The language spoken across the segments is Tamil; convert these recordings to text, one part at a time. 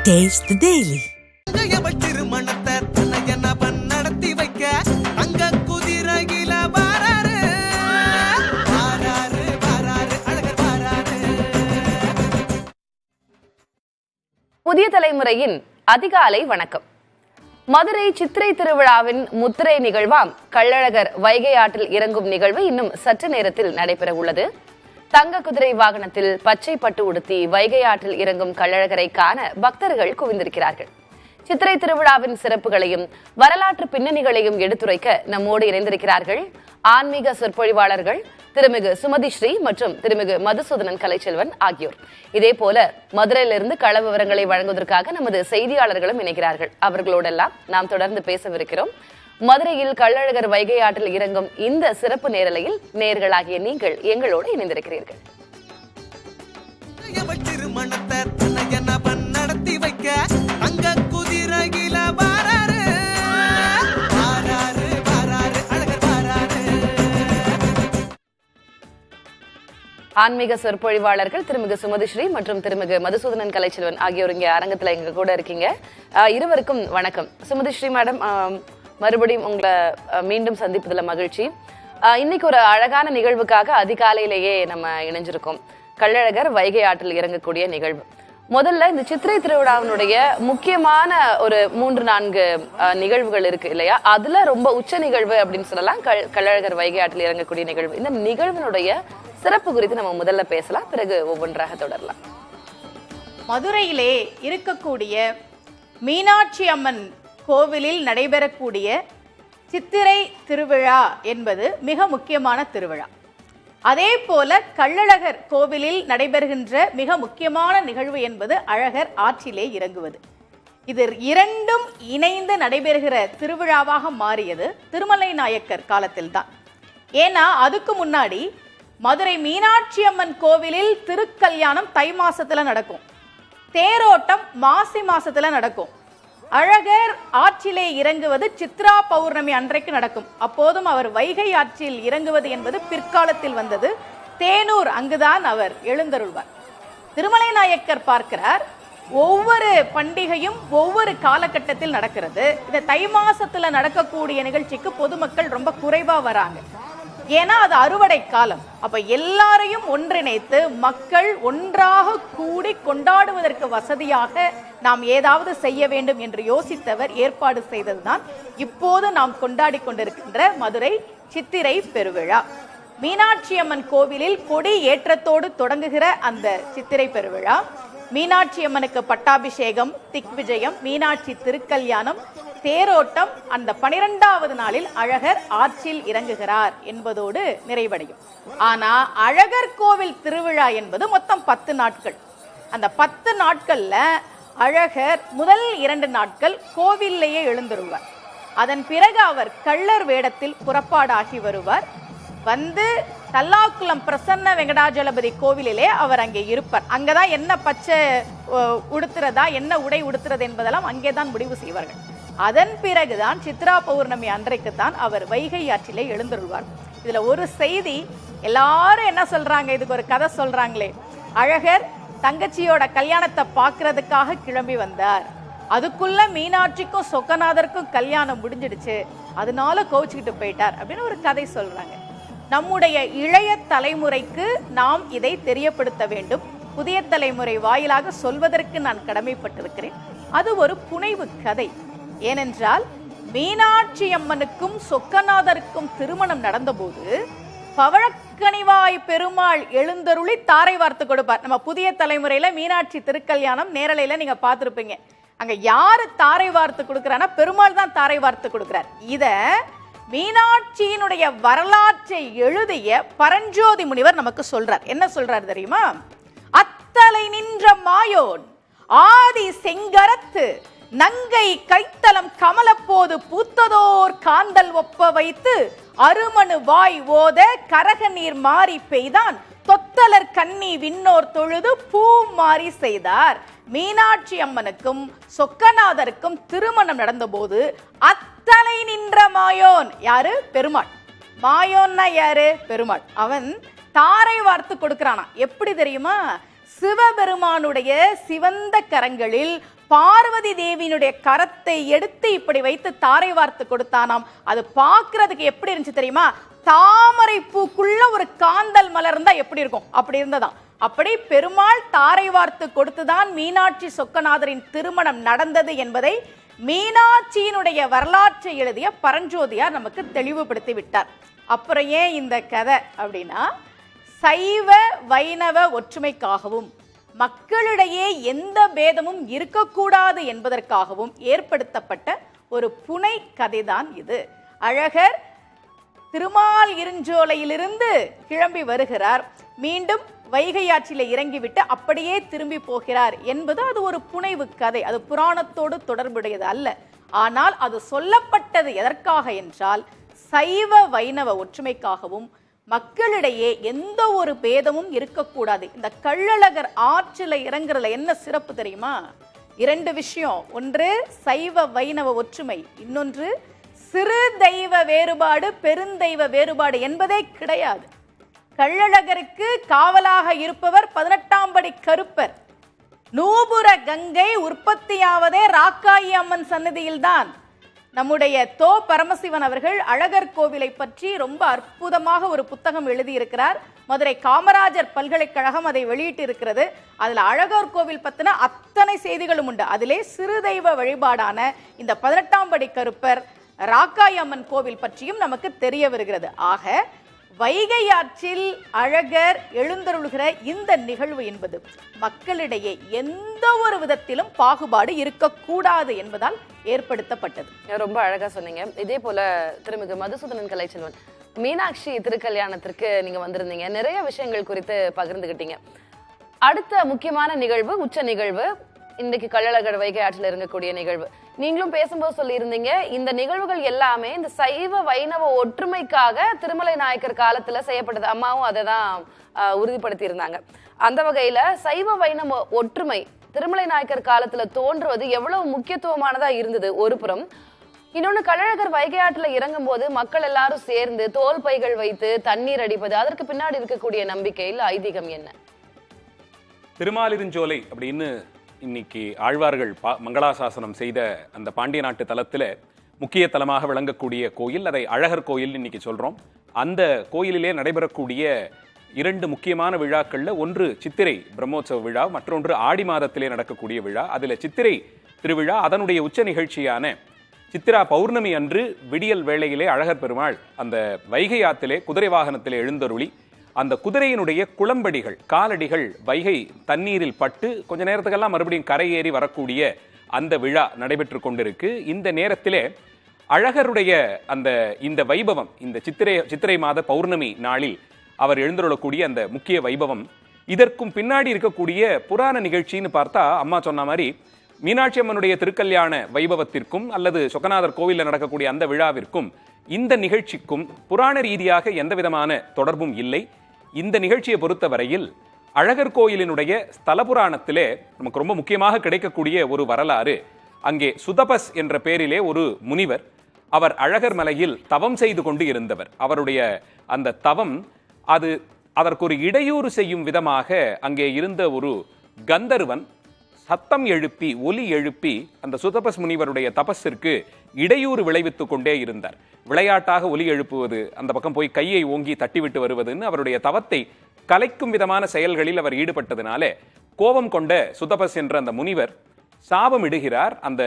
Taste the Daily. புதிய தலைமுறையின் அதிகாலை வணக்கம். மதுரை சித்திரை திருவிழாவின் முத்திரை நிகழ்வாம் கள்ளழகர் வைகை ஆற்றில் இறங்கும் நிகழ்வு இன்னும் சற்று நேரத்தில் நடைபெற உள்ளது. தங்க குதிரை வாகனத்தில் பச்சை பட்டு உடுத்தி வைகை ஆற்றில் இறங்கும் கள்ளழகரை காண பக்தர்கள் குவிந்திருக்கிறார்கள். சித்திரை திருவிழாவின் சிறப்புகளையும் வரலாற்று பின்னணிகளையும் எடுத்துரைக்க நம்மோடு இணைந்திருக்கிறார்கள் ஆன்மீக சொற்பொழிவாளர்கள் திருமிகு சுமதி ஸ்ரீ மற்றும் திருமிகு மதுசூதனன் கலைச்செல்வன் ஆகியோர். இதே போல மதுரையிலிருந்து கள விவரங்களை வழங்குவதற்காக நமது செய்தியாளர்களும் இணைகிறார்கள். அவர்களோடெல்லாம் நாம் தொடர்ந்து பேசவிருக்கிறோம். மதுரையில் கள்ளழகர் வைகை ஆற்றில் இறங்கும் இந்த சிறப்பு நேரலையில் நேயர்களாகிய நீங்கள் எங்களோடு இணைந்திருக்கிறீர்கள். ஆன்மீக சொற்பொழிவாளர்கள் திருமிகு சுமதி ஸ்ரீ மற்றும் திருமிகு மதுசூதனன் கலைச்செல்வன் ஆகியோர் இங்கே அரங்கத்துல எங்க கூட இருக்கீங்க. இருவருக்கும் வணக்கம். சுமதி ஸ்ரீ மேடம், மறுபடியும் உங்களை மீண்டும் சந்திப்பதில் மகிழ்ச்சி. இன்னைக்கு ஒரு அழகான நிகழ்வுக்காக அதிகாலையிலேயே நம்ம இணைஞ்சிருக்கோம். கள்ளழகர் வைகை ஆற்றில் இறங்கக்கூடிய நிகழ்வு. முதல்ல இந்த சித்திரை திருவிழாவினுடைய முக்கியமான ஒரு 3-4 நிகழ்வுகள் இருக்கு இல்லையா? அதுல ரொம்ப உச்ச நிகழ்வு அப்படின்னு சொல்லலாம் கள்ளழகர் வைகை ஆற்றில் இறங்கக்கூடிய நிகழ்வு. இந்த நிகழ்வினுடைய சிறப்பு குறித்து நம்ம முதல்ல பேசலாம், பிறகு ஒவ்வொன்றாக தொடரலாம். மதுரையிலே இருக்கக்கூடிய மீனாட்சி அம்மன் கோவிலில் நடைபெறக்கூடிய சித்திரை திருவிழா என்பது மிக முக்கியமான திருவிழா. அதே போல கள்ளழகர் கோவிலில் நடைபெறுகின்ற மிக முக்கியமான நிகழ்வு என்பது அழகர் ஆற்றிலே இறங்குவது. இது இரண்டும் இணைந்து நடைபெறுகிற திருவிழாவாக மாறியது திருமலை நாயக்கர் காலத்தில்தான். ஏன்னா அதுக்கு முன்னாடி மதுரை மீனாட்சி அம்மன் கோவிலில் திருக்கல்யாணம் தை மாசத்துல நடக்கும், தேரோட்டம் மாசி மாசத்துல நடக்கும். அழகர் ஆற்றிலே இறங்குவது சித்ரா பௌர்ணமி அன்றைக்கு நடக்கும். அப்போதும் அவர் வைகை ஆற்றில் இறங்குவது என்பது பிற்காலத்தில் வந்தது. தேனூர் அங்குதான் அவர் எழுந்தருள்வார். திருமலை நாயக்கர் பார்க்கிறார், ஒவ்வொரு பண்டிகையும் ஒவ்வொரு காலகட்டத்தில் நடக்கிறது. இந்த தை மாசத்துல நடக்கக்கூடிய நிகழ்ச்சிக்கு பொதுமக்கள் ரொம்ப குறைவா வராங்க. ஏன்னா அது அறுவடை காலம். அப்ப எல்லாரையும் ஒன்றிணைத்து மக்கள் ஒன்றாக கூடி கொண்டாடுவதற்கு வசதியாக நாம் ஏதாவது செய்ய வேண்டும் என்று யோசித்தவர் ஏற்பாடு செய்ததுதான் இப்போது நாம் கொண்டாடி கொண்டிருக்கின்ற மதுரை சித்திரை பெருவிழா. மீனாட்சி அம்மன் கோவிலில் கொடி ஏற்றத்தோடு தொடங்குகிற அந்த சித்திரை பெருவிழா, மீனாட்சி அம்மனுக்கு பட்டாபிஷேகம், திக் விஜயம், மீனாட்சி திருக்கல்யாணம், தேரோட்டம், அந்த 12வது நாளில் அழகர் ஆற்றில் இறங்குகிறார் என்பதோடு நிறைவடையும். ஆனா அழகர் கோவில் திருவிழா என்பது மொத்தம் 10 நாட்கள். அந்த 10 நாட்கள்ல அழகர் முதல் 2 நாட்கள் கோவிலேயே எழுந்துருவார். அதன் பிறகு அவர் கள்ளர் வேடத்தில் புறப்பாடாகி வருவார். வந்து தல்லாக்குளம் பிரசன்ன வெங்கடாஜலபதி கோவிலிலே அவர் அங்கே இருப்பார். அங்கதான் என்ன பச்சை உடுத்துறதா, என்ன உடை உடுத்துறது என்பதெல்லாம் அங்கேதான் முடிவு செய்வார்கள். அதன் பிறகுதான் சித்ரா பௌர்ணமி அன்றைக்கு தான் அவர் வைகை ஆற்றிலே எழுந்தருள்வார். இதுல ஒரு செய்தி, எல்லாரும் என்ன சொல்றாங்க, இதுக்கு ஒரு கதை சொல்றாங்களே, அழகர் தங்கச்சியோட கல்யாணத்தை பார்க்கறதுக்காக கிளம்பி வந்தார், அதுக்குள்ள மீனாட்சிக்கும் சொக்கநாதருக்கும் கல்யாணம் முடிஞ்சிடுச்சு, அதனால கோவிச்சுக்கிட்டு போயிட்டார் அப்படின்னு ஒரு கதை சொல்றாங்க. நம்முடைய இளைய தலைமுறைக்கு நாம் இதை தெரியப்படுத்த வேண்டும். புதிய தலைமுறை வாயிலாக சொல்வதற்கு நான் கடமைப்பட்டிருக்கிறேன். அது ஒரு புனைவு கதை. ஏனென்றால் மீனாட்சி அம்மனுக்கும் சொக்கநாதருக்கும் திருமணம் நடந்தபோது பவழக்கனிவாய் பெருமாள் எழுந்தருளி தாரை வார்த்து கொடுப்பார். நம்ம புதிய தலைமுறையில மீனாட்சி திருக்கல்யாணம் நேரலையில நீங்க பார்த்திருப்பீங்க. அங்க யாரு தாரை வார்த்து கொடுக்கிறான்னா பெருமாள் தான் தாரை வார்த்து கொடுக்கிறார். இத மீனாட்சியினுடைய வரலாற்றை எழுதிய பரஞ்சோதி முனிவர் நமக்கு சொல்றார். என்ன சொல்றார் தெரியுமா? அத்தலை நின்ற மாயோன் ஆதி செங்கரத்து நங்கை கைத்தலம் கமலப்போது பூத்ததோர் காந்தல் ஒப்ப வைத்து அருமணு வாய் ஓத கரக நீர் மாறி பெய்தான் தொத்தலர் கண்ணி விண்ணோர் தொழுது பூ மாறி செய்தார். மீனாட்சி அம்மனுக்கும் சொக்கநாதருக்கும் திருமணம் நடந்தபோது அத்தலை நின்ற மாயோன் யாரு? பெருமாள். மாயோன்னா யாரு? பெருமாள். அவன் தாரை வார்த்து கொடுக்கிறானா. எப்படி தெரியுமா? சிவபெருமானுடைய சிவந்த கரங்களில் பார்வதி தேவியினுடைய கரத்தை எடுத்து இப்படி வைத்து தாரை வார்த்து கொடுத்தானாம். அது பார்க்கிறதுக்கு எப்படி இருந்துச்சு தெரியுமா? தாமரை பூக்குள்ள ஒரு காந்தல் மலர்ந்தா எப்படி இருக்கும் அப்படி இருந்ததாம். அப்படி பெருமாள் தாரை வார்த்து கொடுத்துதான் மீனாட்சி சொக்கநாதரின் திருமணம் நடந்தது என்பதை மீனாட்சியினுடைய வரலாற்றை எழுதிய பரஞ்சோதியார் நமக்கு தெளிவுபடுத்தி விட்டார். அப்புறம் ஏன் இந்த கதை அப்படின்னா, சைவ வைணவ ஒற்றுமைக்காகவும் மக்களிடையே எந்த பேதமும் இருக்கக்கூடாது என்பதற்காகவும் ஏற்படுத்தப்பட்ட ஒரு புனை கதைதான் இது. அழகர் திருமால் இருஞ்சோலையிலிருந்து கிளம்பி வருகிறார், மீண்டும் வைகை ஆற்றில இறங்கிவிட்டு அப்படியே திரும்பி போகிறார் என்பது அது ஒரு புனைவு கதை. அது புராணத்தோடு தொடர்புடையது அல்ல. ஆனால் அது சொல்லப்பட்டது எதற்காக என்றால், சைவ வைணவ ஒற்றுமைக்காகவும் மக்களிடையே எந்த ஒரு பேதமும் இருக்கக்கூடாது. இந்த கள்ளழகர் ஆற்றில இறங்குறதுல என்ன சிறப்பு தெரியுமா? 2 விஷயம். ஒன்று சைவ வைணவ ஒற்றுமை, இன்னொன்று சிறு தெய்வ வேறுபாடு பெருந்தெய்வ வேறுபாடு என்பதே கிடையாது. கள்ளழகருக்கு காவலாக இருப்பவர் 18ஆம் படி கருப்பர். நூபுர கங்கை உற்பத்தியாவதே ராக்காயி அம்மன் சன்னதியில்தான். நம்முடைய தோ பரமசிவன் அவர்கள் அழகர் கோவிலை பற்றி ரொம்ப அற்புதமாக ஒரு புத்தகம் எழுதியிருக்கிறார். மதுரை காமராஜர் பல்கலைக்கழகம் அதை வெளியிட்டு இருக்கிறது. அதுல அழகர் கோவில் பத்தின அத்தனை செய்திகளும் உண்டு. அதிலே சிறு தெய்வ வழிபாடான இந்த 18ஆம் படி கருப்பர் ராக்காயி அம்மன் கோவில் பற்றியும் நமக்கு தெரிய வருகிறது. ஆக வைகை ஆற்றில் அழகர் எழுந்தருளுகிற இந்த நிகழ்வு என்பது மக்களிடையே எந்த ஒரு விதத்திலும் பாகுபாடு இருக்கக்கூடாது என்பதால் ஏற்படுத்தப்பட்டது. ரொம்ப அழகா சொன்னீங்க. இதே போல திருமிகு மதுசூதனன் கலைச்செல்வன், மீனாட்சி திருக்கல்யாணத்திற்கு நீங்க வந்திருந்தீங்க, நிறைய விஷயங்கள் குறித்து பகிர்ந்துகிட்டீங்க. அடுத்த முக்கியமான நிகழ்வு, உச்ச நிகழ்வு, இன்றைக்கு கள்ளழகர் வைகை ஆற்றில் இறங்கக்கூடிய நிகழ்வு. நீங்களும் பேசும்போது சொல்லியிருந்தீங்க, இந்த நிகழ்வுகள் எல்லாமே இந்த சைவ வைணவ ஒற்றுமைக்காக திருமலை நாயக்கர் காலத்துல செய்யப்பட்டது. அம்மாவும் அதை தான் உறுதிப்படுத்தி இருந்தாங்க. அந்த வகையில சைவ வைணவ ஒற்றுமை திருமலை நாயக்கர் காலத்துல தோன்றுவது எவ்வளவு முக்கியத்துவமானதா இருந்தது ஒரு புறம். இன்னொன்னு, கள்ளழகர் வைகை ஆற்றுல இறங்கும் போது மக்கள் எல்லாரும் சேர்ந்து தோல் பைகள் வைத்து தண்ணீர் அடிப்பது, அதற்கு பின்னாடி இருக்கக்கூடிய நம்பிக்கையில் ஐதீகம் என்ன? திருமாலிருஞ்சோலை அப்படின்னு இன்னைக்கு ஆழ்வார்கள் மங்களாசாசனம் செய்த அந்த பாண்டிய நாட்டு தலத்துல முக்கிய தலமாக விளங்கக்கூடிய கோயில், அதை அழகர் கோயில் இன்னைக்கு சொல்றோம். அந்த கோயிலிலே நடைபெறக்கூடிய 2 முக்கியமான விழாக்கள்ல ஒன்று சித்திரை பிரம்மோற்சவ விழா, மற்றொன்று ஆடி மாதத்திலே நடக்கக்கூடிய விழா. அதுல சித்திரை திருவிழா, அதனுடைய உச்ச நிகழ்ச்சியான சித்திரா பௌர்ணமி அன்று விடியல் வேளையிலே அழகர் பெருமாள் அந்த வைகை ஆற்றிலே குதிரை வாகனத்திலே எழுந்தருளி அந்த குதிரையினுடைய குளம்படிகள், காலடிகள் வைகை தண்ணீரில் பட்டு கொஞ்ச நேரத்துக்கெல்லாம் மறுபடியும் கரையேறி வரக்கூடிய அந்த விழா நடைபெற்று கொண்டிருக்கு. இந்த நேரத்திலே அழகருடைய இந்த வைபவம், இந்த சித்திரை மாத பௌர்ணமி நாளில் அவர் எழுந்தருளக்கூடிய அந்த முக்கிய வைபவம், இதற்கும் பின்னாடி இருக்கக்கூடிய புராண நிகழ்ச்சின்னு பார்த்தா, அம்மா சொன்ன மாதிரி மீனாட்சி அம்மனுடைய திருக்கல்யாண வைபவத்திற்கும் அல்லது சொக்கநாதர் கோவிலில் நடக்கக்கூடிய அந்த விழாவிற்கும் இந்த நிகழ்ச்சிக்கும் புராண ரீதியாக எந்த விதமான தொடர்பும் இல்லை. இந்த நிகழ்ச்சியை பொறுத்தவரையில் அழகர் கோயிலினுடைய ஸ்தல புராணத்திலே நமக்கு ரொம்ப முக்கியமாக கிடைக்கக்கூடிய ஒரு வரலாறு, அங்கே சுதபஸ் என்ற பெயரிலே ஒரு முனிவர், அவர் அழகர் மலையில் தவம் செய்து கொண்டு இருந்தவர். அவருடைய அந்த தவம் அதற்கு ஒரு இடையூறு செய்யும் விதமாக அங்கே இருந்த ஒரு கந்தர்வன் சத்தம் எழுப்பி ஒலி எழுப்பி அந்த சுதபஸ் முனிவருடைய தபஸிற்கு இடையூறு விளைவித்துக் கொண்டே இருந்தார். விளையாட்டாக ஒலி எழுப்புவது, அந்த பக்கம் போய் கையை ஓங்கி தட்டிவிட்டு வருவதுன்னு அவருடைய தவத்தை கலைக்கும் விதமான செயல்களில் அவர் ஈடுபட்டதினாலே கோபம் கொண்ட சுதபஸ் என்ற அந்த முனிவர் சாபம் இடுகிறார் அந்த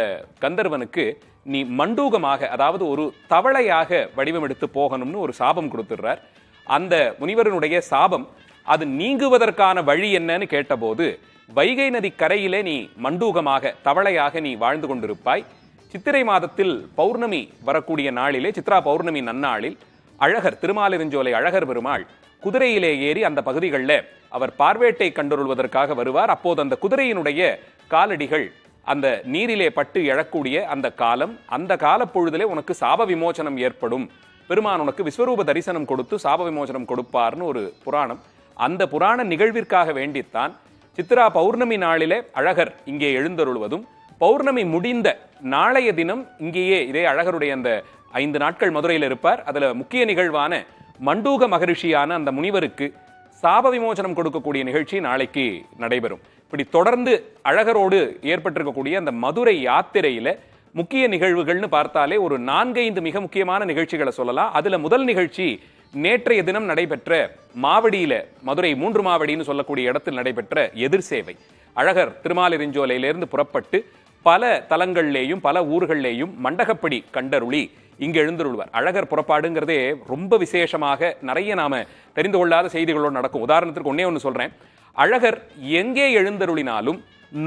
கந்தர்வனுக்கு. நீ மண்டூகமாக, அதாவது ஒரு தவளையாக வடிவமெடுத்து போகணும்னு ஒரு சாபம் கொடுத்துடுறார். அந்த முனிவரனுடைய சாபம் அது நீங்குவதற்கான வழி என்னன்னு கேட்டபோது, வைகை நதி கரையிலே நீ மண்டூகமாக, தவளையாக நீ வாழ்ந்து கொண்டிருப்பாய். சித்திரை மாதத்தில் பௌர்ணமி வரக்கூடிய நாளிலே, சித்ரா பௌர்ணமி நன்னாளில் அழகர் திருமாலிருஞ்சோலை அழகர் பெருமாள் குதிரையிலே ஏறி அந்த பகுதிகளில் அவர் பார்வேட்டை கண்டொருள்வதற்காக வருவார். அப்போது அந்த குதிரையினுடைய காலடிகள் அந்த நீரிலே பட்டு எழக்கூடிய அந்த காலம், அந்த காலப்பொழுதிலே உனக்கு சாப விமோசனம் ஏற்படும், பெருமான் உனக்கு விஸ்வரூப தரிசனம் கொடுத்து சாப விமோசனம் கொடுப்பார்னு ஒரு புராணம். அந்த புராண நிகழ்விற்காக வேண்டித்தான் சித்ரா பௌர்ணமி நாளிலே அழகர் இங்கே எழுந்தருள்வதும், பௌர்ணமி முடிந்த நாளைய தினம் இங்கேயே இதே அழகருடைய அந்த 5 நாட்கள் மதுரையில் இருப்பார். அதுல முக்கிய நிகழ்வான மண்டூக மகரிஷியான அந்த முனிவருக்கு சாப விமோசனம் கொடுக்கக்கூடிய நிகழ்ச்சி நாளைக்கு நடைபெறும். இப்படி தொடர்ந்து அழகரோடு ஏற்பட்டிருக்கக்கூடிய அந்த மதுரை யாத்திரையில முக்கிய நிகழ்வுகள்னு பார்த்தாலே ஒரு 4-5 மிக முக்கியமான நிகழ்ச்சிகளை சொல்லலாம். அதுல முதல் நிகழ்ச்சி நேற்றைய தினம் நடைபெற்ற மாவடியில, மதுரை 3 மாவடின்னு சொல்லக்கூடிய இடத்தில் நடைபெற்ற எதிர் சேவை. அழகர் திருமாலிருஞ்சோலையிலிருந்து புறப்பட்டு பல தலங்கள்லேயும் பல ஊர்கள்லேயும் மண்டகப்படி கண்டருளி இங்கு எழுந்தருள்வார். அழகர் புறப்பாடுங்கிறதே ரொம்ப விசேஷமாக நிறைய நாம தெரிந்து கொள்ளாத செய்திகளோடு நடக்கும். உதாரணத்திற்கு ஒன்னே ஒன்று சொல்றேன். அழகர் எங்கே எழுந்தருளினாலும்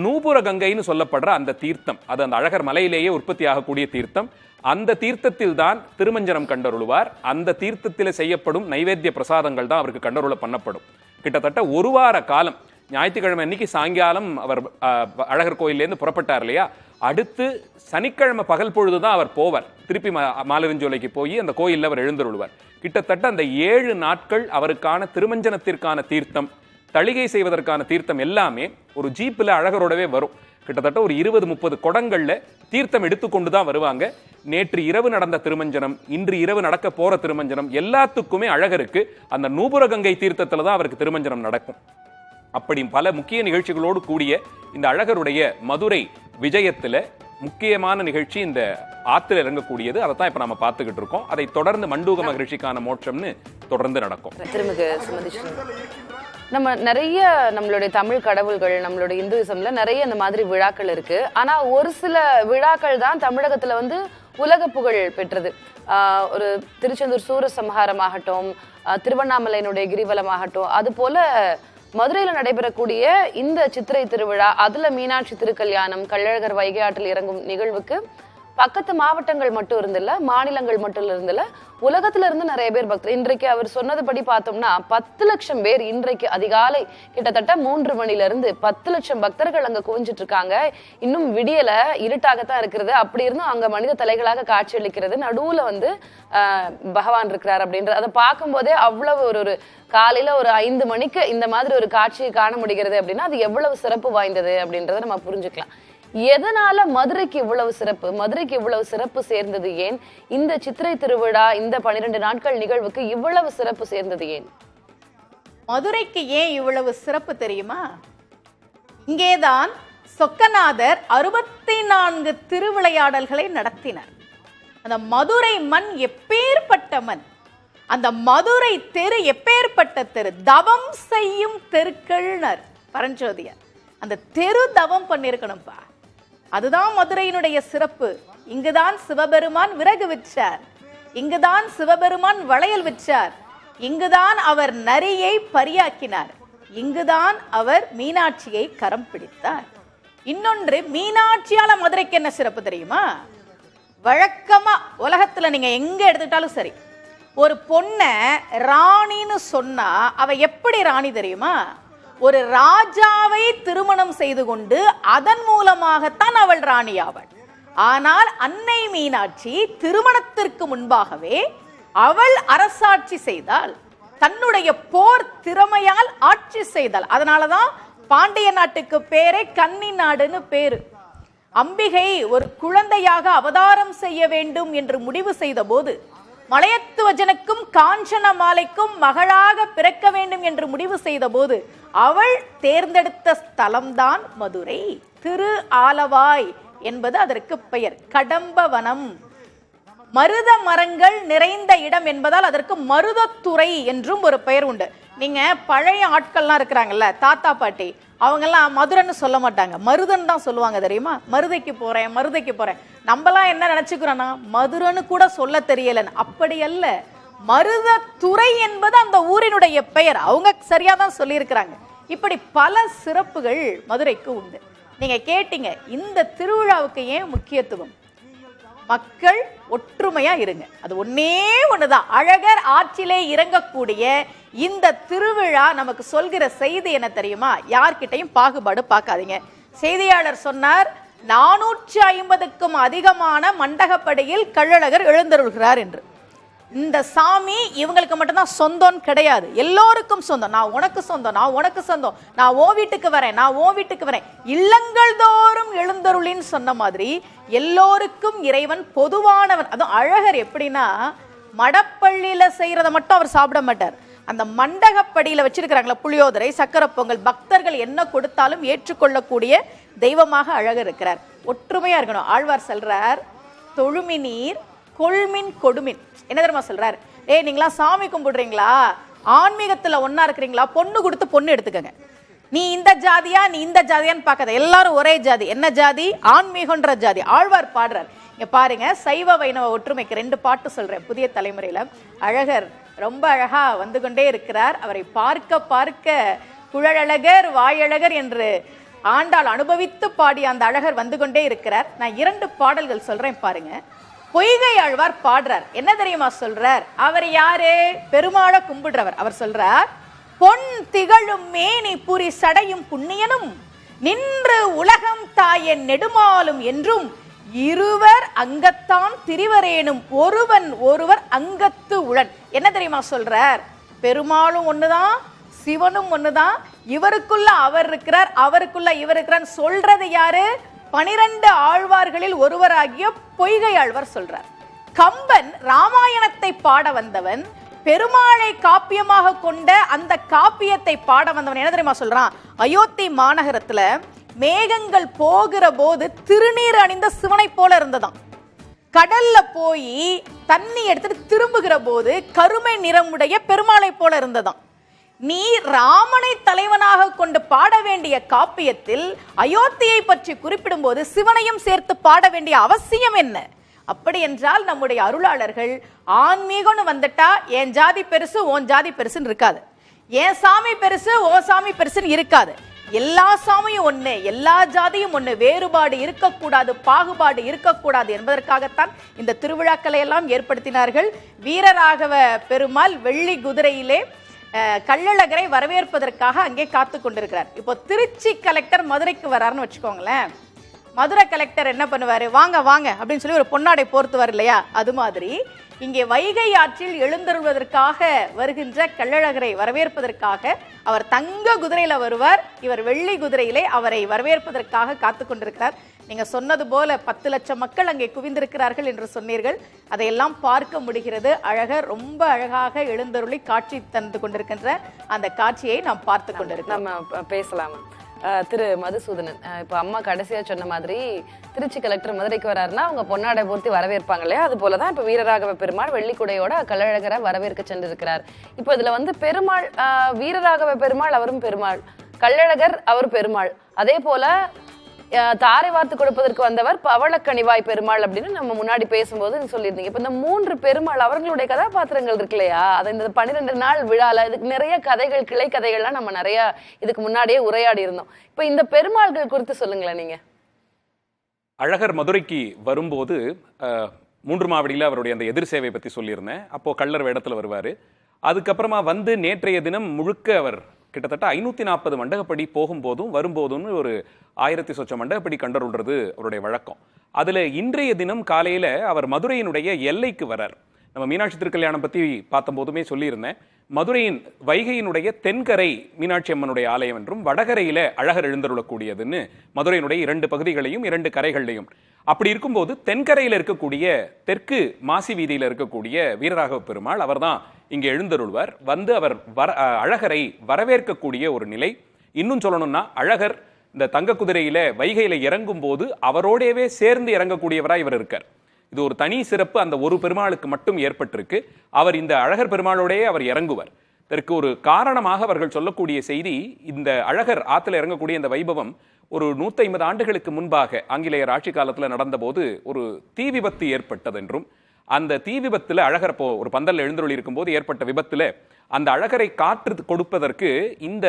நூபுர கங்கைன்னு சொல்லப்படுற அந்த தீர்த்தம், அது அந்த அழகர் மலையிலேயே உற்பத்தி ஆகக்கூடிய தீர்த்தம். அந்த தீர்த்தத்தில் தான் திருமஞ்சனம் கண்டருளுவார். அந்த தீர்த்தத்தில் செய்யப்படும் நைவேத்திய பிரசாதங்கள் தான் அவருக்கு கண்டருள பண்ணப்படும். கிட்டத்தட்ட ஒரு வார காலம், ஞாயிற்றுக்கிழமை அன்னைக்கு சாயங்காலம் அவர் அழகர் கோயிலேருந்து புறப்பட்டார் இல்லையா, அடுத்து சனிக்கிழமை பகல் பொழுதுதான் அவர் போவார். திருப்பி மாலிருஞ்சோலைக்கு போய் அந்த கோயிலில் அவர் எழுந்தருள்வார். கிட்டத்தட்ட அந்த 7 நாட்கள் அவருக்கான திருமஞ்சனத்திற்கான தீர்த்தம், தளிகை செய்வதற்கான தீர்த்தம் எல்லாமே ஒரு ஜீப்ல அழகரோடவே வரும். கிட்டத்தட்ட ஒரு 20-30 குடங்கள்ல தீர்த்தம் எடுத்துக்கொண்டு தான் வருவாங்க. நேற்று இரவு நடந்த திருமஞ்சனம், இன்று இரவு நடக்க போற திருமஞ்சனம் எல்லாத்துக்குமே அழகருக்கு அந்த நூபுர கங்கை தீர்த்தத்துல தான் அவருக்கு திருமஞ்சனம் நடக்கும். அப்படி பல முக்கிய நிகழ்ச்சிகளோடு கூடிய இந்த அழகருடைய மதுரை விஜயத்துல முக்கியமான நிகழ்ச்சி இந்த ஆத்துல இறங்கக்கூடியது. அதை தான் இப்ப நம்ம பார்த்துக்கிட்டு இருக்கோம். அதை தொடர்ந்து மண்டூக மகிழ்ச்சிக்கான மோட்சம்னு தொடர்ந்து நடக்கும். நம்ம நிறைய நம்மளுடைய தமிழ் கடவுள்கள், நம்மளுடைய இந்துவிசம்ல நிறைய இந்த மாதிரி விழாக்கள் இருக்கு. ஆனா ஒரு சில விழாக்கள் தான் தமிழகத்துல வந்து உலக புகழ் பெற்றது. ஒரு திருச்செந்தூர் சூரசம்ஹாரமாகட்டும், திருவண்ணாமலையினுடைய கிரிவலமாகட்டும், அது போல மதுரையில நடைபெறக்கூடிய இந்த சித்திரை திருவிழா, அதுல மீனாட்சி திருக்கல்யாணம், கள்ளழகர் வைகை ஆற்றில் இறங்கும் நிகழ்வுக்கு பக்கத்து மாவட்டங்கள் மட்டும் இருந்தில்ல, மாநிலங்கள் மட்டும் இருந்தில்ல, உலகத்துல இருந்து நிறைய பேர் பக்தர். இன்றைக்கு அவர் சொன்னதுபடி பார்த்தோம்னா 10 லட்சம் பேர் இன்றைக்கு அதிகாலை கிட்டத்தட்ட 3 மணில இருந்து 10 லட்சம் பக்தர்கள் அங்க குவிஞ்சிட்டு இருக்காங்க. இன்னும் விடியல, இருட்டாகத்தான் இருக்கிறது. அப்படி இருந்தும் அங்க மனித தலைகளாக காட்சி அளிக்கிறது. நடுவுல வந்து பகவான் இருக்கிறார் அப்படின்றது அதை பார்க்கும் போதே அவ்வளவு ஒரு காலையில ஒரு 5 மணிக்கு இந்த மாதிரி ஒரு காட்சியை காண முடிகிறது அப்படின்னா அது எவ்வளவு சிறப்பு வாய்ந்தது அப்படின்றத நம்ம புரிஞ்சுக்கலாம். எதனால மதுரைக்கு இவ்வளவு சிறப்பு, மதுரைக்கு இவ்வளவு சிறப்பு சேர்ந்தது ஏன்? இந்த சித்திரை திருவிழா, இந்த 12 நாட்கள் நிகழ்வுக்கு இவ்வளவு சிறப்பு சேர்ந்தது ஏன்? மதுரைக்கு ஏன் இவ்வளவு சிறப்பு தெரியுமா? இங்கேதான் சொக்கநாதர் 64 திருவிளையாடல்களை நடத்தினார். அந்த மதுரை மண் எப்பேற்பட்ட மண், அந்த மதுரை தெரு எப்பேற்பட்ட தெரு, தவம் செய்யும் தெருக்கள்னர் பரஞ்சோதியார். அந்த தெரு தவம் பண்ணிருக்கணும்பா. அதுதான் மதுரையினுடைய சிறப்பு. இங்குதான் சிவபெருமான் விறகு விற்றார், இங்குதான் சிவபெருமான் வளையல் விற்றார், இங்குதான் அவர் நரியை பரியாக்கினார், இங்குதான் அவர் மீனாட்சியை கரம் பிடித்தார். இன்னொன்று, மீனாட்சியால மதுரைக்கு என்ன சிறப்பு தெரியுமா? வழக்கமா உலகத்துல நீங்க எங்க எடுத்துட்டாலும் சரி, ஒரு பொண்ணை ராணின்னு சொன்னா அவ எப்படி ராணி தெரியுமா? ஒரு ராஜாவை திருமணம் செய்து கொண்டு அதன் மூலமாகத்தான் அவள் ராணி ஆவாள். ஆனால் அன்னை மீனாட்சி திருமணத்திற்கு முன்பாகவே அவள் அரசாட்சி செய்தாள், தன்னுடைய போர் திறமையால் ஆட்சி செய்தாள். அதனாலதான் பாண்டிய நாட்டுக்கு பேரே கன்னி நாடுன்னு பேரு. அம்பிகை ஒரு குழந்தையாக அவதாரம் செய்ய வேண்டும் என்று முடிவு செய்த போது, மலையத்துவஜனுக்கும் காஞ்சன மாலைக்கும் மகளாக பிறக்க வேண்டும் என்று முடிவு செய்த போது அவள் தேர்ந்தெடுத்த ஸ்தலம்தான் மதுரை. திரு ஆலவாய் என்பது அதற்கு பெயர். கடம்பவனம், மருத மரங்கள் நிறைந்த இடம் என்பதால் அதற்கு மருதத்துறை என்றும் ஒரு பெயர் உண்டு. நீங்க பழைய ஆட்கள்லாம் இருக்கிறாங்கல்ல, தாத்தா பாட்டி, அவங்கெல்லாம் மதுரைன்னு சொல்ல மாட்டாங்க, மருதன் தான் சொல்லுவாங்க தெரியுமா? மருதைக்கு போறேன், மருதைக்கு போறேன். நம்மலாம் என்ன நினைச்சுக்கிறோன்னா மதுரைன்னு கூட சொல்ல தெரியலன்னு. அப்படி அல்ல, மருதத்துறை என்பது அந்த ஊரினுடைய பெயர். அவங்க சரியாதான் சொல்லி இருக்கிறாங்க. இப்படி பல சிறப்புகள் மதுரைக்கு உண்டு. நீங்க கேட்டீங்க இந்த திருவிழாவுக்கு ஏன் முக்கியத்துவம்? மக்கள் ஒற்றுமையா இருங்க, அது ஒன்னே ஒண்ணுதான். அழகர் ஆற்றிலே இறங்கக்கூடிய இந்த திருவிழா நமக்கு சொல்கிற செய்தி என்ன தெரியுமா? யார்கிட்டையும் பாகுபாடு பார்க்காதீங்க. செய்தியாளர் சொன்னார் 450க்கும் அதிகமான மண்டகப்படியில் கள்ளழகர் எழுந்தருள்கிறார் என்று. இந்த சாமி இவங்களுக்கு மட்டும்தான் சொந்தம் கிடையாது, எல்லோருக்கும் சொந்தம். நான் உனக்கு சொந்தம், நான் உனக்கு சொந்தம், நான் ஓ வீட்டுக்கு வரேன், நான் ஓ வீட்டுக்கு வரேன், இல்லங்கள் தோறும் எழுந்தருளின்னு சொன்ன மாதிரி எல்லோருக்கும் இறைவன் பொதுவானவன். அதுவும் அழகர் எப்படின்னா, மடப்பள்ளியில செய்யறத மட்டும் அவர் சாப்பிட மாட்டார், அந்த மண்டகப்படியில வச்சிருக்கிறாங்களா புளியோதரை, சக்கரை பொங்கல், பக்தர்கள் என்ன கொடுத்தாலும் ஏற்றுக்கொள்ளக்கூடிய தெய்வமாக அழகர் இருக்கிறார். ஒற்றுமையா இருக்கணும். ஆழ்வார் சொல்றார், தொழுமி நீர் கொள்மின் கொடுமின். என்ன தெரியுமா சொல்றார்? நீங்களா சாமி கும்பிடுறீங்களா, ஆன்மீகத்துல ஒன்னா இருக்கிறீங்களா, பொண்ணு கொடுத்து பொண்ணு எடுத்துக்கங்க. நீ இந்த ஜாதியா நீ இந்த ஜாதியான்னு பார்க்காத, எல்லாரும் ஒரே ஜாதி. என்ன ஜாதி? ஆன்மீகன்ற ஜாதி. ஆழ்வார் பாடுறார். இங்க பாருங்க, சைவ வைணவ ஒற்றுமைக்கு 2 பாட்டு சொல்றேன். புதிய தலைமுறையில அழகர் ரொம்ப அழகா வந்து கொண்டே இருக்கிறார். அவரை பார்க்க பார்க்க குழலழகர் வாயழகர் என்று ஆண்டாள் அனுபவித்து பாடிய அந்த அழகர் வந்து கொண்டே இருக்கிறார். நான் 2 பாடல்கள் சொல்றேன் பாருங்க. பொய்கை ஆழ்வார் பாடுறார். என்ன தெரியுமா சொல்றார்? அவர் யாரு? பெருமாளை கும்பிடுறவர். அவர் சொல்றார், பொன் திகழும் மேனி புரி சடையும் புண்ணியனும் நின்று உலகம் தாயன் நெடுமாலும் என்றும் இருவர் அங்கத்தான் திரிவரேனும் ஒருவன் ஒருவர் அங்கத்து உளன். என்ன தெரியுமா சொல்றார்? பெருமாளும் ஒண்ணுதான், சிவனும் ஒண்ணுதான். இவருக்குள்ள அவர் இருக்கிறார், அவருக்குள்ள இவர் இருக்கிறார். சொல்றது யாரு? 12 ஆழ்வார்களில் ஒருவராகிய பொய்கை ஆழ்வார் சொல்றார். கம்பன் ராமாயணத்தை பாட வந்தவன், பெருமாளை காப்பியமாக கொண்ட அந்த காப்பியத்தை பாட வந்தவன். என்ன தெரியுமா சொல்றான்? அயோத்தி மாநகரத்துல மேகங்கள் போகிற போது திருநீர் அணிந்த சிவனை போல இருந்ததாம். கடல்ல போய் தண்ணி எடுத்துட்டு திரும்புகிற போது கருமை நிறமுடைய பெருமாளை போல இருந்ததாம். நீ ராமனை தலைவனாக கொண்டு பாட வேண்டிய காப்பியத்தில் அயோத்தியை பற்றி குறிப்பிடும் போது சிவனையும் சேர்த்து பாட வேண்டிய அவசியம் என்ன? அப்படி என்றால் நம்முடைய அருளாளர்கள் ஆன்மீகம்னு வந்துட்டா என் ஜாதி பெருசு உன் ஜாதி பெருசுன்னு இருக்காது, என் சாமி பெருசு உன் சாமி பெருசுன்னு இருக்காது. எல்லா சாமியும் ஒண்ணு, எல்லா ஜாதியும் ஒண்ணு, வேறுபாடு இருக்கக்கூடாது, பாகுபாடு இருக்கக்கூடாது என்பதற்காகத்தான் இந்த திருவிழாக்களை எல்லாம் ஏற்படுத்தினார்கள். வீரராகவ பெருமாள் வெள்ளி குதிரையிலே கள்ளழகரை வரவேற்பதற்காக அங்கே காத்து கொண்டிருக்கிறார். இப்போ திருச்சி கலெக்டர் மதுரைக்கு வராருன்னு வச்சுக்கோங்களேன். மதுரை கலெக்டர் என்ன பண்ணுவாரு? வாங்க வாங்க அப்படின்னு சொல்லி ஒரு பொன்னாடை போர்த்துவார் இல்லையா? அது மாதிரி இங்கே வைகை ஆற்றில் எழுந்தருள்வதற்காக வருகின்ற கள்ளழகரை வரவேற்பதற்காக அவர் தங்க குதிரையில வருவார். இவர் வெள்ளி குதிரையிலே அவரை வரவேற்பதற்காக காத்து கொண்டிருக்கிறார். நீங்க சொன்னது போல 10 லட்சம் மக்கள் அங்கே குவிந்திருக்கிறார்கள் என்று சொன்னீர்கள். அதையெல்லாம் பார்க்க முடிகிறது. அழகர் ரொம்ப அழகாக எழுந்தருளி காட்சி தந்து கொண்டிருக்கின்ற அந்த காட்சியை நாம் பார்த்து கொண்டிருக்கிறோம். நம்ம பேசலாமா? திரு மதுசூதனன், இப்ப அம்மா கடைசியா சொன்ன மாதிரி திருச்சி கலெக்டர் மதுரைக்கு வராருன்னா அவங்க பொன்னாடை போர்த்தி வரவேற்பாங்க இல்லையா? அது போலதான் இப்ப வீரராகவ பெருமாள் வெள்ளிக்குடையோட கள்ளழகரை வரவேற்க சென்றிருக்கிறார். இப்ப இதுல வந்து பெருமாள், வீரராகவ பெருமாள் அவரும் பெருமாள், கள்ளழகர் அவர் பெருமாள், அதே போல தாரை வார்த்து கொடுப்பதற்கு வந்தவர் பவளக்கணிவாய் பெருமாள் அப்படின்னு நம்ம முன்னாடி பேசும்போது சொல்லியிருந்தீங்க. இப்ப இந்த 3 பெருமாள் அவர்களுடைய கதாபாத்திரங்கள் இருக்கு இல்லையா? அதை இந்த 12 நாள் விழால இதுக்கு நிறைய கதைகள், கிளை கதைகள்லாம் நம்ம நிறைய இதுக்கு முன்னாடியே உரையாடி இருந்தோம். இப்ப இந்த பெருமாள்கள் குறித்து சொல்லுங்களேன் நீங்க. அழகர் மதுரைக்கு வரும்போது 3 மாவடியில் அவருடைய அந்த எதிர் சேவை பத்தி சொல்லியிருந்தேன். அப்போ கள்ளர் வேடத்துல வருவாரு. அதுக்கப்புறமா வந்து நேற்றைய தினம் முழுக்க அவர் கிட்டத்தட்ட 540 மண்டகப்படி போகும்போதும் வரும்போதும் ஒரு 1000 சொச்ச மண்டகப்படி கண்டருள்றது அவருடைய வழக்கம். அதுல இன்றைய தினம் காலையில அவர் மதுரையினுடைய எல்லைக்கு வரார். நம்ம மீனாட்சி திருக்கல்யாணம் பத்தி பார்த்தபோதுமே சொல்லியிருந்தேன். மதுரையின் வைகையினுடைய தென்கரை மீனாட்சி அம்மனுடைய ஆலயம் என்றும் வடகரையில அழகர் எழுந்தருளக்கூடியதுன்னு மதுரையினுடைய 2 பகுதிகளையும் 2 கரைகளையும். அப்படி இருக்கும்போது தென்கரையில் இருக்கக்கூடிய தெற்கு மாசி வீதியில் இருக்கக்கூடிய வீரராகவ பெருமாள் அவர் தான் இங்கே எழுந்தருள்வார். வந்து அவர் அழகரை வரவேற்கக்கூடிய ஒரு நிலை. இன்னும் சொல்லணும்னா அழகர் இந்த தங்க குதிரையில வைகையில இறங்கும் போது அவரோடவே சேர்ந்து இறங்கக்கூடியவராய் இவர் இருக்கார். இது ஒரு தனி சிறப்பு அந்த ஒரு பெருமாளுக்கு மட்டும் ஏற்பட்டிருக்கு. அவர் இந்த அழகர் பெருமாளோடே அவர் இறங்குவார். இதற்கு ஒரு காரணமாக அவர்கள் சொல்லக்கூடிய செய்தி, இந்த அழகர் ஆத்துல இறங்கக்கூடிய இந்த வைபவம் ஒரு 150 ஆண்டுகளுக்கு முன்பாக ஆங்கிலேயர் ஆட்சி காலத்தில் நடந்தபோது ஒரு தீ விபத்து ஏற்பட்டதென்றும், அந்த தீ விபத்துல அழகர் ஒரு பந்தல் எழுந்தருளி இருக்கும் போது ஏற்பட்ட விபத்துல அந்த அழகரை காற்று கொடுப்பதற்கு இந்த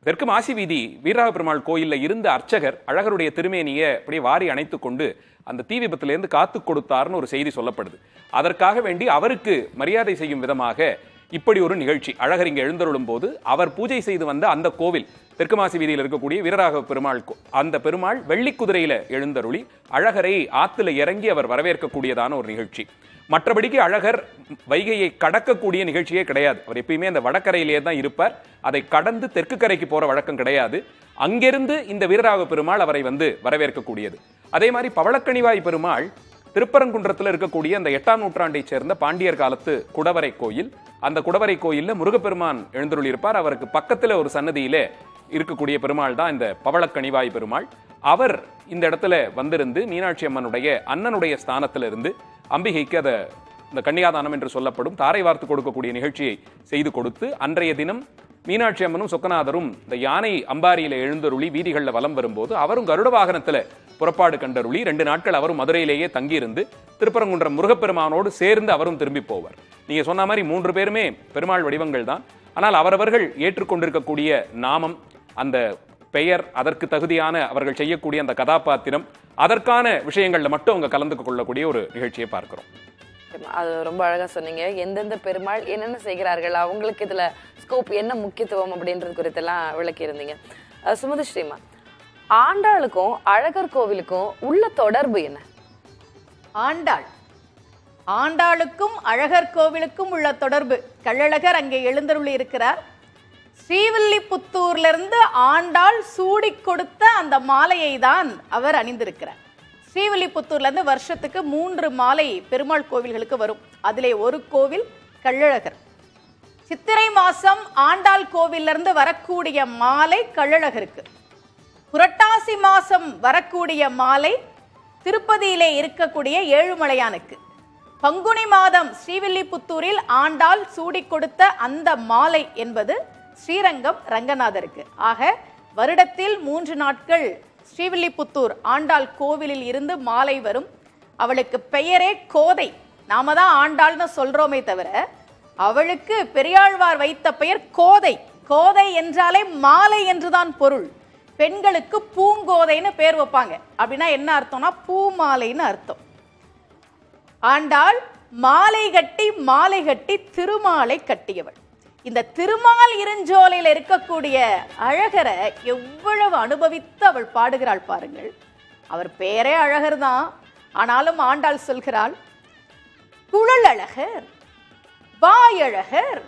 தெற்கு மாசி வீதி வீரராகவ பெருமாள் கோயில்ல இருந்த அர்ச்சகர் அழகருடைய திருமேனியை அப்படியே வாரி அணைத்து கொண்டு அந்த தீ விபத்திலிருந்து காத்து கொடுத்தார்னு ஒரு செய்தி சொல்லப்படுது. அதற்காக வேண்டி அவருக்கு மரியாதை செய்யும் விதமாக இப்படி ஒரு நிகழ்ச்சி. அழகர் இங்கே எழுந்தருளும் போது அவர் பூஜை செய்து வந்த அந்த கோவில் தெற்கு மாசி வீதியில் இருக்கக்கூடிய வீரராகவ பெருமாள், அந்த பெருமாள் வெள்ளி குதிரையில எழுந்தருளி அழகரை ஆத்துல இறங்கி அவர் வரவேற்கக்கூடியதான ஒரு நிகழ்ச்சி. மற்றபடிக்கு அழகர் வைகையை கடக்கக்கூடிய நிகழ்ச்சியே கிடையாது. அவர் எப்பயுமே அந்த வடக்கரையிலேயே தான் இருப்பார். அதை கடந்து தெற்கு கரைக்கு போற வழக்கம் கிடையாது. அங்கிருந்து இந்த வீரராகவ பெருமாள் அவரை வந்து வரவேற்கக்கூடியது. அதே மாதிரி பவளக்கணிவாய் பெருமாள் திருப்பரங்குன்றத்தில் இருக்கக்கூடிய அந்த 8ஆம் நூற்றாண்டைச் சேர்ந்த பாண்டியர் காலத்து குடவரை கோயில். அந்த குடவரை கோயில்ல முருகப்பெருமான் எழுந்தருளி இருப்பார். அவருக்கு பக்கத்துல ஒரு சன்னதியிலே இருக்கக்கூடிய பெருமாள் தான் இந்த பவளக்கணிவாய் பெருமாள். அவர் இந்த இடத்துல வந்திருந்து மீனாட்சி அம்மனுடைய அண்ணனுடைய ஸ்தானத்திலிருந்து அம்பிகைக்கு அதை இந்த கன்னியாதானம் என்று சொல்லப்படும் தாரை வார்த்து கொடுக்கக்கூடிய நிகழ்ச்சியை செய்து கொடுத்து, அன்றைய தினம் மீனாட்சி அம்மனும் சொக்கநாதரும் இந்த யானை அம்பாரியில எழுந்தருளி வீதிகளில் வலம் வரும்போது அவரும் கருட வாகனத்துல புறப்பாடு கண்டருளி 2 நாட்கள் அவரும் மதுரையிலேயே தங்கியிருந்து திருப்பரங்குன்றம் முருகப்பெருமானோடு சேர்ந்து அவரும் திரும்பி போவார். நீங்க சொன்ன மாதிரி 3 பேருமே பெருமாள் வடிவங்கள் தான். ஆனால் அவரவர்கள் ஏற்றுக்கொண்டிருக்கக்கூடிய நாமம், அந்த பெயர், அதற்கு தகுதியான அவர்கள் செய்யக்கூடிய அந்த கதாபாத்திரம், அதற்கான விஷயங்கள்ல மட்டும் அவங்க கலந்து கொள்ளக்கூடிய ஒரு நிகழ்ச்சியை பார்க்கிறோம். அது ரொம்ப அழகா சொன்னீங்க. எந்தெந்த பெருமாள் என்னென்ன செய்கிறார்கள், அவங்களுக்கு இதுல ஸ்கோப் என்ன முக்கியத்துவம் அப்படின்றது குறித்தெல்லாம் விளக்கி இருந்தீங்க. சுமதி ஸ்ரீமா, ஆண்டாளுக்கும் அழகர் கோவிலுக்கும் உள்ள தொடர்பு என்ன? ஆண்டாளுக்கும் அழகர் கோவிலுக்கும் உள்ள தொடர்பு, கள்ளழகர் அங்கே எழுந்தருளி இருக்கிறார். ஸ்ரீவில்லிபுத்தூர்ல இருந்து ஆண்டாள் சூடி கொடுத்த அந்த மாலையை தான் அவர் அணிந்திருக்கிறார். ஸ்ரீவில்லிபுத்தூர்ல இருந்து வருஷத்துக்கு 3 மாலை பெருமாள் கோவில்களுக்கு வரும். அதிலே ஒரு கோவில் கள்ளழகர். சித்திரை மாசம் ஆண்டாள் கோவில்ல இருந்து வரக்கூடிய மாலை கள்ளழகருக்கு. புரட்டாசி மாசம் வரக்கூடிய மாலை திருப்பதியிலே இருக்கக்கூடிய ஏழுமலையானுக்கு. பங்குனி மாதம் ஸ்ரீவில்லிபுத்தூரில் ஆண்டாள் சூடி கொடுத்த அந்த மாலை என்பது ஸ்ரீரங்கம் ரங்கநாதருக்கு. ஆக வருடத்தில் 3 நாட்கள் ஸ்ரீவில்லிபுத்தூர் ஆண்டாள் கோவிலில் இருந்து மாலை வரும். அவளுக்கு பெயரே கோதை. நாம தான் ஆண்டாள்னு சொல்றோமே தவிர அவளுக்கு பெரியாழ்வார் வைத்த பெயர் கோதை. கோதை என்றாலே மாலை என்றுதான் பொருள். பெண்களுக்கு பூங்கோதைன்னு பேர் வைப்பாங்க. அப்படின்னா என்ன அர்த்தம்னா பூமாலைன்னு அர்த்தம். ஆண்டாள் மாலை கட்டி திருமாலை கட்டியவள். இந்த திருமால் இருஞ்சோலையில் இருக்கக்கூடிய அழகரை எவ்வளவு அனுபவித்து அவள் பாடுகிறாள் பாருங்கள். அவர் பேரே அழகர் தான். ஆனாலும் ஆண்டாள் சொல்கிறாள், குழல் அழகர், வாயழகர்,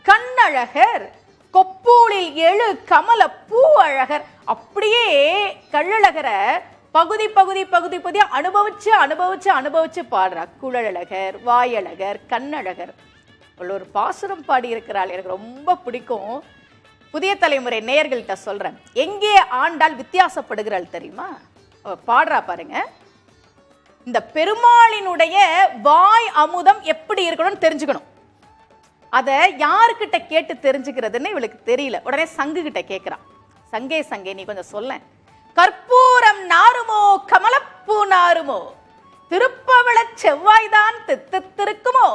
கண்ணழகர், கொப்பூலில் எழு கமல பூ அழகர். அப்படியே கள்ளழகரை பகுதி அனுபவிச்சு பாடுறா. குழலழகர், வாயழகர், கண்ணழகர். ஒரு பாசுரம் பாடி இருக்கிறாள், எனக்கு ரொம்ப பிடிக்கும். புதிய தலைமுறை நேயர்கள்ட்ட சொல்றேன், எங்கே ஆண்டாள் வித்தியாசப்படுகிறாள் தெரியுமா? பாடுறா பாருங்க. இந்த பெருமாளினுடைய வாய் அமுதம் எப்படி இருக்கணும்னு தெரிஞ்சுக்கணும். அதை யாருக்கிட்ட கேட்டு தெரிஞ்சுக்கிறதுன்னு இவளுக்கு தெரியல. உடனே சங்கு கிட்ட கேட்கிறான். சங்கே நீ கொஞ்சம் சொல்ல. கற்பூரம் நாருமோ கமலப்பூ நாருமோ, திருப்பவள செவ்வாய்தான் தித்திருக்குமோ,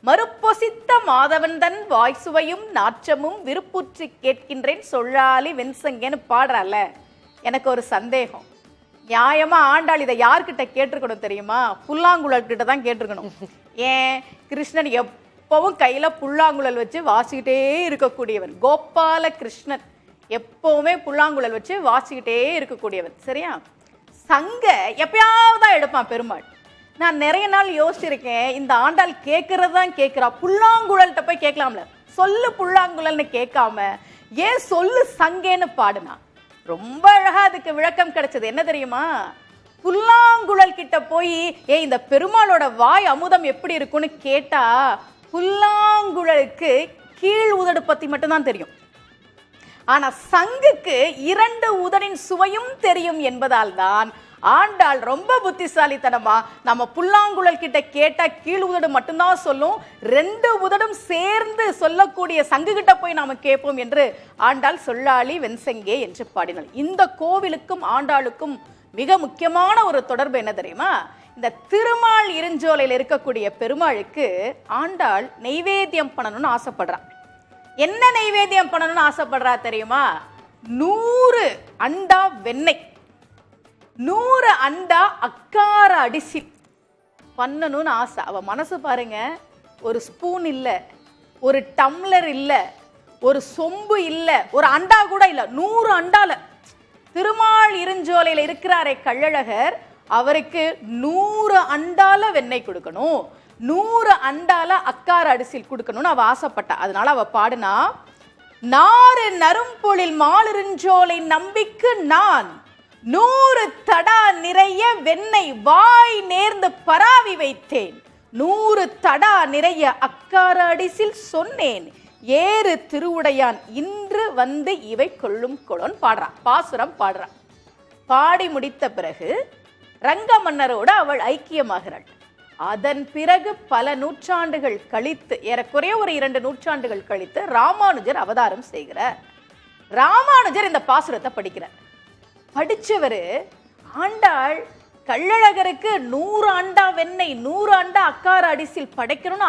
மறுப்பொசித்த மாதவன் தன் வாய் சுவையும் நாற்றமும் விருப்புற்றி கேட்கின்றேன் சொல்லாலி வெண்சங்கன்னு பாடுறால. எனக்கு ஒரு சந்தேகம். நியாயமா ஆண்டாள் இதை யார்கிட்ட கேட்டிருக்கணும் தெரியுமா? புல்லாங்குழல் கிட்ட தான் கேட்டிருக்கணும். ஏன், கிருஷ்ணன் எப்பவும் கையில புல்லாங்குழல் வச்சு வாசிக்கிட்டே இருக்கக்கூடியவன். கோபால கிருஷ்ணன் எப்பவுமே புல்லாங்குழல் வச்சு வாசிக்கிட்டே இருக்கக்கூடியவன். சரியா? சங்க எப்பயாவது தான் எடுப்பான் பெருமாள். நான் நிறைய நாள் யோசிச்சிருக்கேன், இந்த ஆண்டாள் கேட்கறது தான் கேட்கிறா. புல்லாங்குழல்கிட்ட போய் கேட்கலாம்ல, சொல்லு புல்லாங்குழல்னு கேட்காம ஏன் சொல்லு சங்கேன்னு பாடுனா? ரொம்ப அழகா அதுக்கு விளக்கம் கிடைச்சது. என்ன தெரியுமா? புல்லாங்குழல் கிட்ட போய் இந்த பெருமாளோட வாய் அமுதம் எப்படி இருக்குன்னு கேட்டா, புல்லாங்குழலுக்கு கீழ் உதடு பத்தி மட்டும்தான் தெரியும். ஆனா சங்குக்கு 2 உதடின் சுவையும் தெரியும் என்பதால் தான் ஆண்டாள் ரொம்ப புத்திசாலித்தனமா நம்ம புல்லாங்குழல் கிட்ட கேட்டா கீழ் உதடு மட்டும்தான் சொல்லும், 2 உதடும் சேர்ந்து சொல்லக்கூடிய சங்கு கிட்ட போய் நாம கேட்போம் என்று ஆண்டாள் சொல்லாளி வெண்சங்கே என்று பாடினாள். இந்த கோவிலுக்கும் ஆண்டாளுக்கும் மிக முக்கியமான ஒரு தொடர்பு என்ன தெரியுமா? இந்த திருமால் இருஞ்சோலையில் இருக்கக்கூடிய பெருமாளுக்கு ஆண்டாள் நெய்வேத்தியம் பண்ணணும்னு ஆசைப்படுறான். என்ன நைவேத்தியம் பண்ணணும்னு ஆசைப்படுறா தெரியுமா? 100 அண்டா வெண்ணெய், 100 அண்டா அக்கார அடிசி பண்ணணும்னு ஆசை. அவ மனசு பாருங்க, ஒரு ஸ்பூன் இல்ல, ஒரு டம்ளர் இல்ல, ஒரு சொம்பு இல்ல, ஒரு அண்டா கூட இல்ல, 100 அண்டால திருமால் இருஞ்சோலையில் இருக்கிறாரே கள்ளழகர், அவருக்கு 100 அண்டால வெண்ணெய் கொடுக்கணும், 100 அண்டால அக்கார அடிசில் கொடுக்கணும்னு அவ ஆசைப்பட்டா. அதனால அவ பாடுனா, நாறு நரும்பொழில் மாலிருஞ்சோலை நம்பிக்கு நான் 100 தடா நிறைய வெண்ணெய் வாய் நேர்ந்து பராவி வைத்தேன், 100 தடா நிறைய அக்கார அடிசில் சொன்னேன், ஏறு திருவுடையான் இன்று வந்து இவை கொள்ளும் கொளோன் பாடுறான். பாசுரம் பாடுறான். பாடி முடித்த பிறகு ரங்க மன்னரோடு அவள் ஐக்கியமாகிறாள். அதன் பிறகு பல நூற்றாண்டுகள் கழித்து, ஏறக்குறைய ஒரு 2 நூற்றாண்டுகள் கழித்து ராமானுஜர் அவதாரம் செய்கிறார். ராமானுஜர் இந்த பாசுரத்தை படிக்கிறார். படிச்சவரு ஆண்டாள் கள்ளழகருக்கு 100 அண்டா வெண்ணெய் 100 அண்டா அக்கார அடிசில் படைக்கணும்னு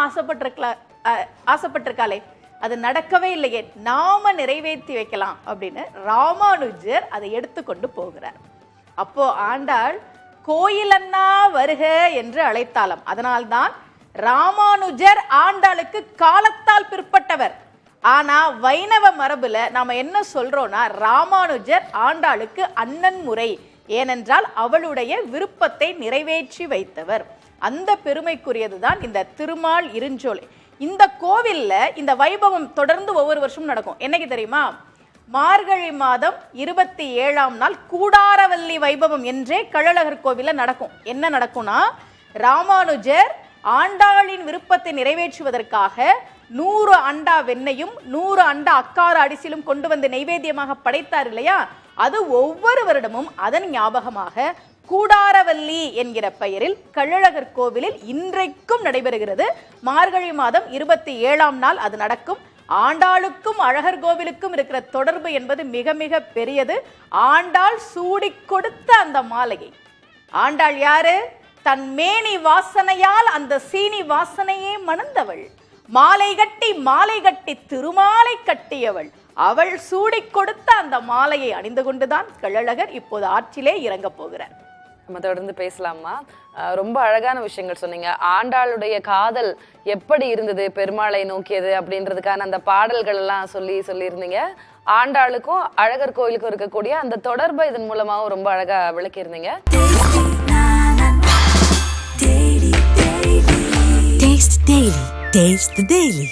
ஆசைப்பட்டிருக்காளே, அது நடக்கவே இல்லையே, நாம நிறைவேற்றி வைக்கலாம் அப்படின்னு ராமானுஜர் அதை எடுத்துக்கொண்டு போகிறார். அப்போ ஆண்டாள் கோயிலன்னா வருக என்று அழைத்தாலும். அதனால்தான் ராமானுஜர் ஆண்டாளுக்கு காலத்தால் பிற்பட்டவர். ஆனா வைணவ மரபுல நாம என்ன சொல்றோம்னா, ராமானுஜர் ஆண்டாளுக்கு அண்ணன் முறை. ஏனென்றால் அவளுடைய விருப்பத்தை நிறைவேற்றி வைத்தவர். அந்த பெருமைக்குரியதுதான் இந்த திருமால் இருஞ்சோலை. இந்த கோவில்ல இந்த வைபவம் தொடர்ந்து ஒவ்வொரு வருஷமும் நடக்கும். என்னைக்கு தெரியுமா? மார்கழி மாதம் 27ஆம் நாள் கூடாரவல்லி வைபவம் என்றே கள்ளழகர் கோவில்ல நடக்கும். என்ன நடக்கும்னா, ராமானுஜர் ஆண்டாளின் விருப்பத்தை நிறைவேற்றுவதற்காக 100 அண்டா வெண்ணையும் 100 அண்டா அக்கார அடிசிலும் கொண்டு வந்து நைவேத்தியமாக படைத்தார் இல்லையா, அது ஒவ்வொரு வருடமும் அதன் ஞாபகமாக கூடாரவல்லி என்கிற பெயரில் கள்ளழகர் கோவிலில் இன்றைக்கும் நடைபெறுகிறது. மார்கழி மாதம் 27ஆம் நாள் அது நடக்கும். ஆண்டாளுக்கும் அழகர் கோவிலுக்கும் இருக்கிற தொடர்பு என்பது மிக மிக பெரியது. ஆண்டாள் சூடி கொடுத்த அந்த மாலையை, ஆண்டாள் யாரு? தன் மேனி வாசனையால் அந்த சீனி வாசனையே மணந்தவள். மாலை கட்டி திருமாலை கட்டியவள். அவள் சூடி கொடுத்த அந்த மாலையை அணிந்து கொண்டுதான் கள்ளழகர் இப்போது ஆற்றிலே இறங்க போகிறார். நம்ம தொடர்ந்து பேசலாமா? ரொம்ப அழகான விஷயங்கள் சொன்னீங்க. ஆண்டாளுடைய காதல் எப்படி இருந்தது, பெருமாளை நோக்கியது அப்படின்றதுக்கான அந்த பாடல்கள் எல்லாம் சொல்லியிருந்தீங்க. ஆண்டாளுக்கும் அழகர் கோயிலுக்கும் இருக்கக்கூடிய அந்த தொடர்பை இதன் மூலமாகவும் ரொம்ப அழகா விளக்கியிருந்தீங்க. Taste the Daily.